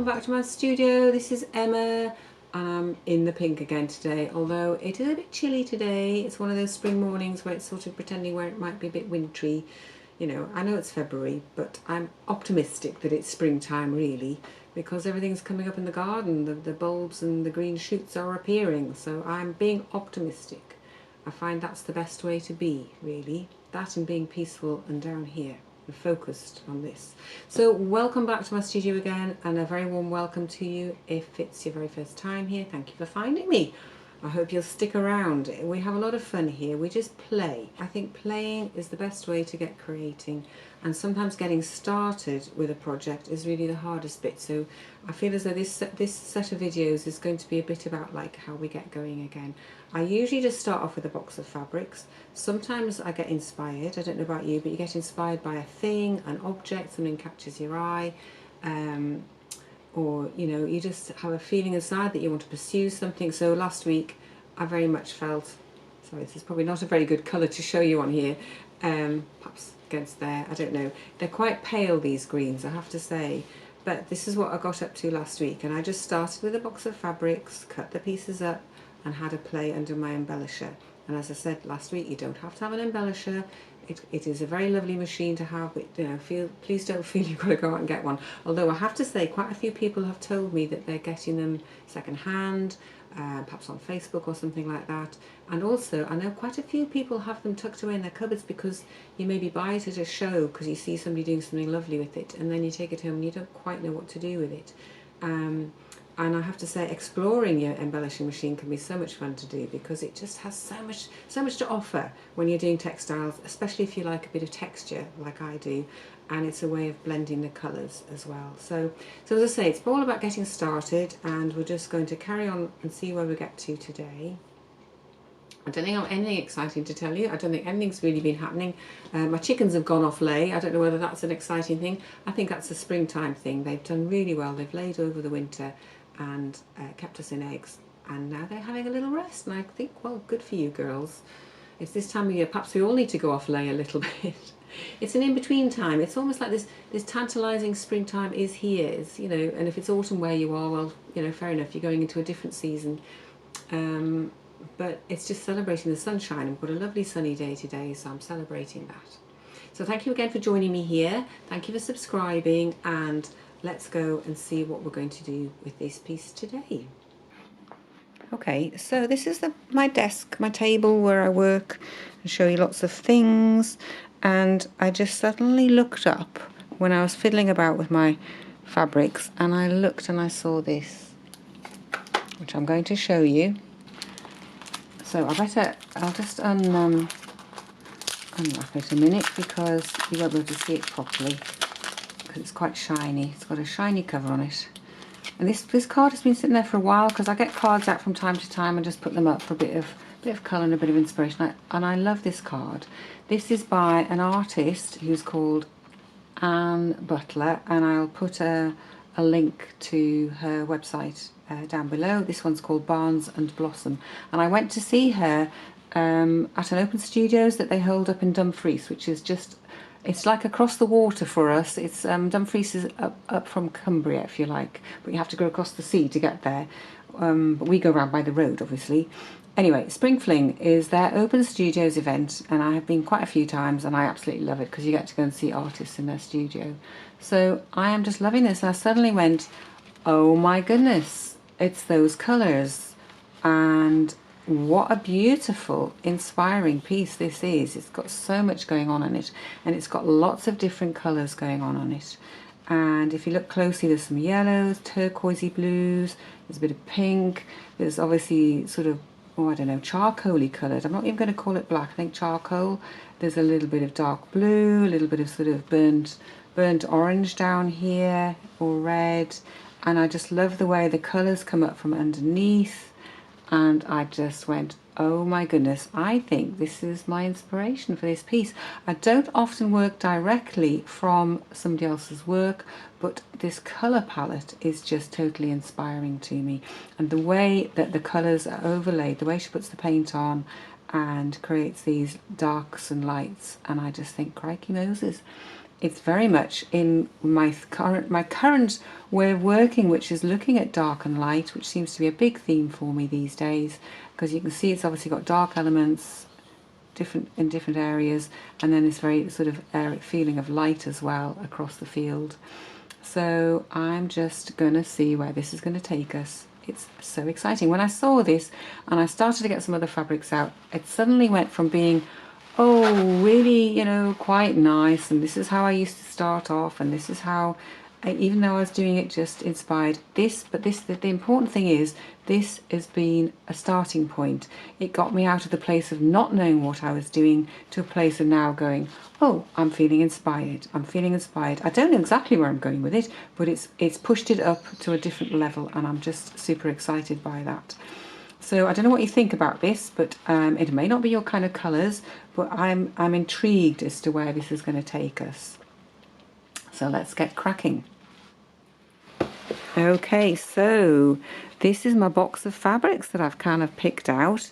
welcome back to my studio. This is Emma and I'm in the pink again today, although it is a bit chilly today. It's one of those spring mornings where it's sort of pretending where it might be a bit wintry. You know, I know it's February, but I'm optimistic that it's springtime really, because everything's coming up in the garden. The bulbs and the green shoots are appearing, so I'm being optimistic. I find that's the best way to be, really. That and being peaceful and down here and focused on this. So welcome back to my studio again, and a very warm welcome to you if it's your very first time here. Thank you for finding me. I hope you'll stick around. We have a lot of fun here. We just play. I think playing is the best way to get creating, and sometimes getting started with a project is really the hardest bit. So I feel as though this set of videos is going to be a bit about like how we get going again. I usually just start off with a box of fabrics. Sometimes I get inspired. I don't know about you, but you get inspired by a thing, an object, something catches your eye, or you know, you just have a feeling inside that you want to pursue something. So last week I very much felt, sorry, this is probably not a very good colour to show you on here, perhaps against there, I don't know. They're quite pale, these greens, I have to say, but this is what I got up to last week, and I just started with a box of fabrics, cut the pieces up and had a play under my embellisher. And as I said last week, you don't have to have an embellisher. It is a very lovely machine to have, but you know, please don't feel you've got to go out and get one. Although I have to say, quite a few people have told me that they're getting them second hand, perhaps on Facebook or something like that. And also, I know quite a few people have them tucked away in their cupboards because you maybe buy it at a show because you see somebody doing something lovely with it, and then you take it home and you don't quite know what to do with it. And I have to say, exploring your embellishing machine can be so much fun to do, because it just has so much to offer when you're doing textiles, especially if you like a bit of texture like I do, and it's a way of blending the colours as well. So as I say, it's all about getting started, and we're just going to carry on and see where we get to today. I don't think I have anything exciting to tell you. I don't think anything's really been happening. My chickens have gone off lay. I don't know whether that's an exciting thing. I think that's a springtime thing. They've done really well. They've laid over the winter and kept us in eggs, and now they're having a little rest, and I think, well, good for you girls. It's this time of year, perhaps we all need to go off lay a little bit. It's an in-between time. It's almost like this tantalising springtime is here, is, you know, and if it's autumn where you are, well, you know, fair enough, you're going into a different season. But it's just celebrating the sunshine. We've got a lovely sunny day today, so I'm celebrating that. So thank you again for joining me here. Thank you for subscribing, and let's go and see what we're going to do with this piece today. Okay, so this is my desk, my table where I work and show you lots of things. And I just suddenly looked up when I was fiddling about with my fabrics, and I looked and I saw this, which I'm going to show you. So I'll just unwrap it a minute, because you won't be able to see it properly, because it's quite shiny. It's got a shiny cover on it. And this card has been sitting there for a while, because I get cards out from time to time and just put them up for a bit of colour and a bit of inspiration. And I love this card. This is by an artist who's called Anne Butler, and I'll put a link to her website down below. This one's called Barnes and Blossom, and I went to see her at an open studios that they hold up in Dumfries, which is just, it's like across the water for us. It's Dumfries is up from Cumbria, if you like, but you have to go across the sea to get there. But we go around by the road, obviously. Anyway, Spring Fling is their open studios event, and I have been quite a few times, and I absolutely love it, because you get to go and see artists in their studio. So I am just loving this, and I suddenly went, oh my goodness, it's those colours, and what a beautiful, inspiring piece this is. It's got so much going on in it, and it's got lots of different colours going on it. And if you look closely, there's some yellows, turquoisey blues, there's a bit of pink, there's obviously sort of, oh, I don't know, charcoaly coloured. I'm not even going to call it black, I think charcoal. There's a little bit of dark blue, a little bit of sort of burnt orange down here, or red. And I just love the way the colours come up from underneath. And I just went, oh my goodness, I think this is my inspiration for this piece. I don't often work directly from somebody else's work, but this colour palette is just totally inspiring to me. And the way that the colours are overlaid, the way she puts the paint on, and creates these darks and lights, and I just think, crikey Moses, it's very much in my current way of working, which is looking at dark and light, which seems to be a big theme for me these days, because you can see it's obviously got dark elements in different areas, and then this very sort of feeling of light as well across the field. So I'm just gonna see where this is going to take us. It's so exciting. When I saw this and I started to get some other fabrics out, it suddenly went from being, oh, really, you know, quite nice, and this is how I used to start off, and this is how, even though I was doing it just inspired this, but the important thing is, this has been a starting point. It got me out of the place of not knowing what I was doing to a place of now going, oh, I'm feeling inspired. I'm feeling inspired. I don't know exactly where I'm going with it, but it's pushed it up to a different level, and I'm just super excited by that. So I don't know what you think about this, but it may not be your kind of colours, but I'm intrigued as to where this is going to take us. So let's get cracking. Okay, so this is my box of fabrics that I've kind of picked out,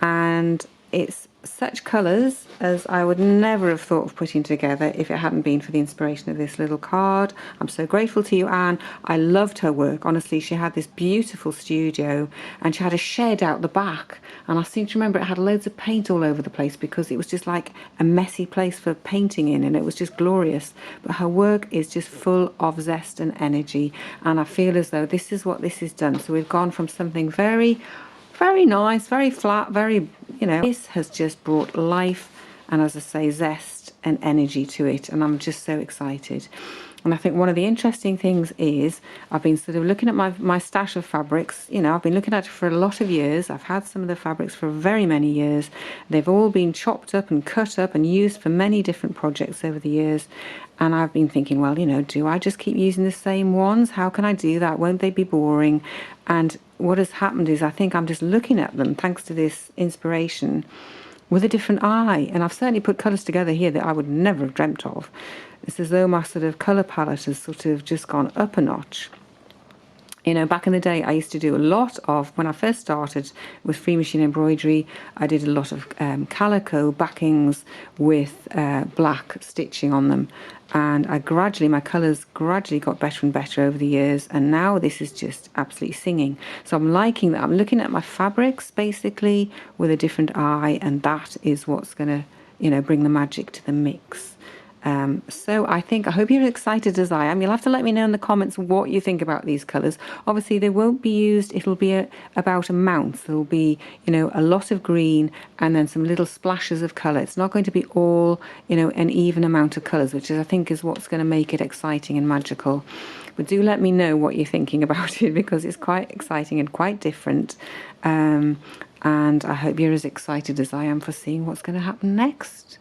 and it's such colours as I would never have thought of putting together if it hadn't been for the inspiration of this little card. I'm so grateful to you, Anne. I loved her work. Honestly, she had this beautiful studio, and she had a shed out the back, and I seem to remember it had loads of paint all over the place because it was just like a messy place for painting in, and it was just glorious. But her work is just full of zest and energy, and I feel as though this is what this has done. So we've gone from something very nice, very flat, very, you know, this has just brought life and, as I say, zest and energy to it, and I'm just so excited. And I think one of the interesting things is I've been sort of looking at my stash of fabrics. You know, I've been looking at it for a lot of years. I've had some of the fabrics for very many years. They've all been chopped up and cut up and used for many different projects over the years. And I've been thinking, well, you know, do I just keep using the same ones? How can I do that? Won't they be boring? And what has happened is I think I'm just looking at them, thanks to this inspiration, with a different eye. And I've certainly put colours together here that I would never have dreamt of. It's as though my sort of colour palette has sort of just gone up a notch. You know, back in the day, I used to do a lot of, when I first started with free machine embroidery, I did a lot of calico backings with black stitching on them. And my colours gradually got better and better over the years. And now this is just absolutely singing. So I'm liking that. I'm looking at my fabrics, basically, with a different eye. And that is what's going to, you know, bring the magic to the mix. So I hope you're excited as I am. You'll have to let me know in the comments what you think about these colours. Obviously they won't be used, it'll be about amounts. There'll be, you know, a lot of green and then some little splashes of colour. It's not going to be all, you know, an even amount of colours, which is, I think, is what's going to make it exciting and magical. But do let me know what you're thinking about it, because it's quite exciting and quite different. And I hope you're as excited as I am for seeing what's going to happen next.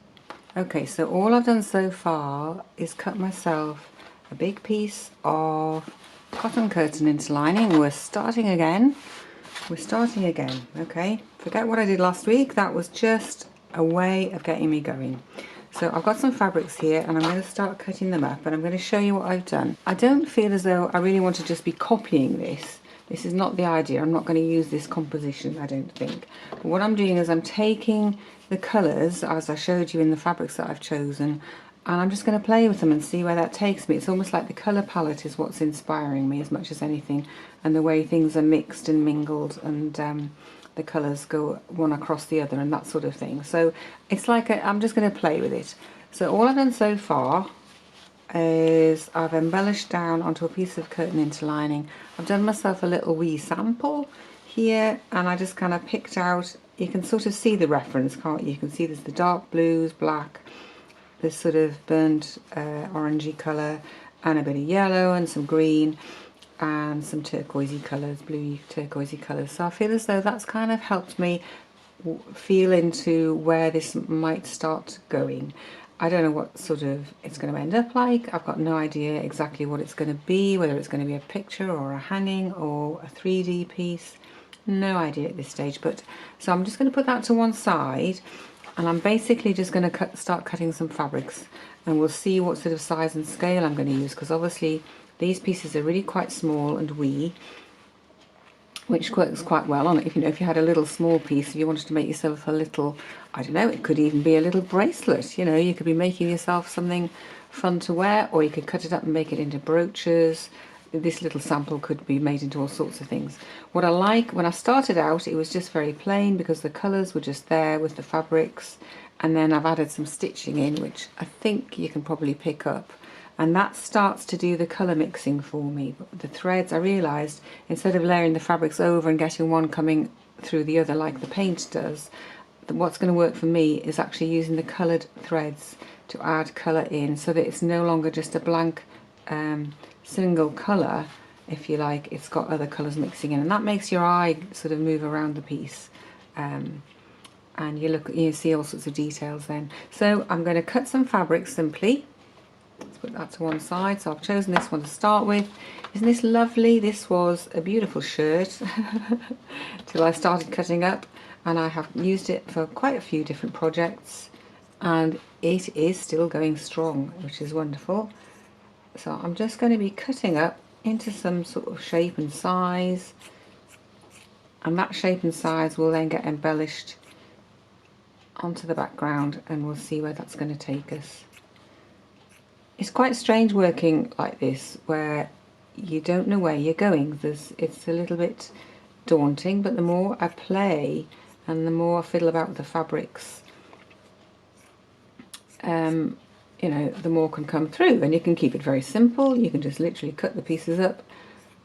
Okay, so all I've done so far is cut myself a big piece of cotton curtain interlining. We're starting again, okay? Forget what I did last week. That was just a way of getting me going. So I've got some fabrics here, and I'm going to start cutting them up, and I'm going to show you what I've done. I don't feel as though I really want to just be copying this. This is not the idea. I'm not going to use this composition, I don't think. But what I'm doing is I'm taking the colours, as I showed you in the fabrics that I've chosen, and I'm just going to play with them and see where that takes me. It's almost like the colour palette is what's inspiring me as much as anything, and the way things are mixed and mingled, and the colours go one across the other and that sort of thing. So it's like I'm just going to play with it. So all I've done so far is I've embellished down onto a piece of curtain interlining. I've done myself a little wee sample here, and I just kind of picked out, you can sort of see the reference, can't you? You can see there's the dark blues, black, this sort of burnt orangey colour, and a bit of yellow and some green and some turquoisey colours, bluey turquoisey colours. So I feel as though that's kind of helped me feel into where this might start going. I don't know what sort of it's going to end up like. I've got no idea exactly what it's going to be, whether it's going to be a picture or a hanging or a 3D piece. No idea at this stage. But so I'm just going to put that to one side, and I'm basically just going to start cutting some fabrics, and we'll see what sort of size and scale I'm going to use, because obviously these pieces are really quite small and wee. which works quite well on it. If you had a little small piece, if you wanted to make yourself a little, I don't know, it could even be a little bracelet. You could be making yourself something fun to wear, or you could cut it up and make it into brooches. This little sample could be made into all sorts of things. What I like, when I started out, it was just very plain because the colours were just there with the fabrics, and then I've added some stitching in, which I think you can probably pick up. And that starts to do the colour mixing for me. The threads, I realised, instead of layering the fabrics over and getting one coming through the other like the paint does, what's going to work for me is actually using the coloured threads to add colour in, so that it's no longer just a blank single colour, if you like. It's got other colours mixing in, and that makes your eye sort of move around the piece. And you see all sorts of details then. So I'm going to cut some fabric simply. Let's put that to one side. So I've chosen this one to start with. Isn't this lovely? This was a beautiful shirt till I started cutting up, and I have used it for quite a few different projects, and it is still going strong, which is wonderful. So I'm just going to be cutting up into some sort of shape and size, and that shape and size will then get embellished onto the background, and we'll see where that's going to take us. It's quite strange working like this, where you don't know where you're going. It's a little bit daunting, but the more I play and the more I fiddle about with the fabrics, the more can come through. And you can keep it very simple. You can just literally cut the pieces up,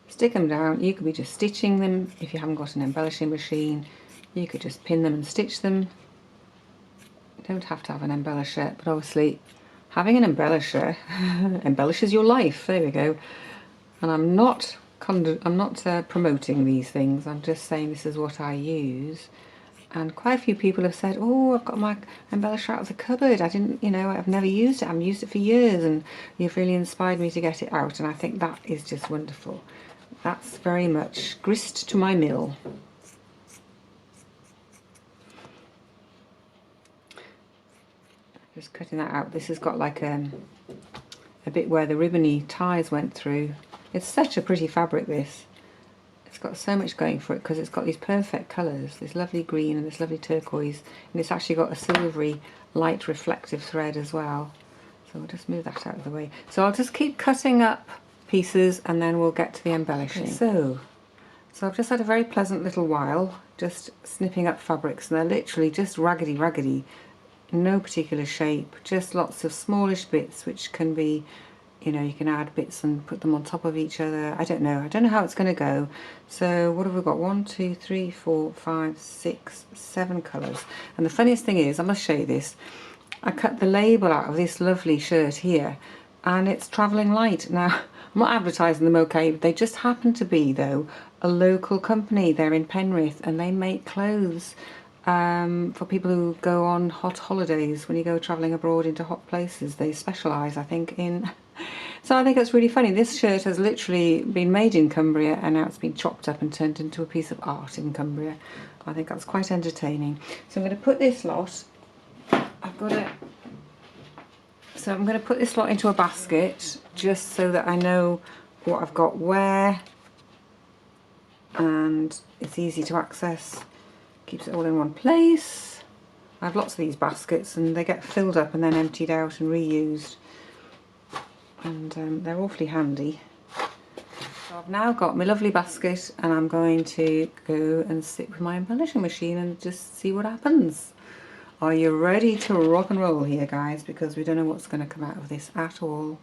stick them down. You could be just stitching them. If you haven't got an embellishing machine, you could just pin them and stitch them. You don't have to have an embellisher, but obviously having an embellisher embellishes your life. There we go. And I'm not promoting these things. I'm just saying this is what I use. And quite a few people have said, "Oh, I've got my embellisher out of the cupboard. I didn't, I've never used it. I've used it for years, and you've really inspired me to get it out." And I think that is just wonderful. That's very much grist to my mill. Just cutting that out. This has got like a bit where the ribbony ties went through. It's such a pretty fabric, this. It's got so much going for it because it's got these perfect colours, this lovely green and this lovely turquoise, and it's actually got a silvery light reflective thread as well. So we'll just move that out of the way. So I'll just keep cutting up pieces and then we'll get to the embellishing. So I've just had a very pleasant little while just snipping up fabrics, and they're literally just raggedy, no particular shape, just lots of smallish bits which can be, you can add bits and put them on top of each other. I don't know how it's going to go. So what have we got? 1, 2, 3, 4, 5, 6, 7 colours. And the funniest thing is, I must show you this, I cut the label out of this lovely shirt here, and it's Travelling Light. Now, I'm not advertising them, okay, they just happen to be, though, a local company. They're in Penrith, and they make clothes for people who go on hot holidays. When you go travelling abroad into hot places, they specialise, I think, in... So I think it's really funny. This shirt has literally been made in Cumbria, and now it's been chopped up and turned into a piece of art in Cumbria. I think that's quite entertaining. So I'm going to put this lot, so I'm going to put this lot into a basket just so that I know what I've got where, and it's easy to access. Keeps it all in one place. I have lots of these baskets, and they get filled up and then emptied out and reused, and they're awfully handy. So I've now got my lovely basket, and I'm going to go and sit with my embellishing machine and just see what happens. Are you ready to rock and roll here, guys? Because we don't know what's going to come out of this at all.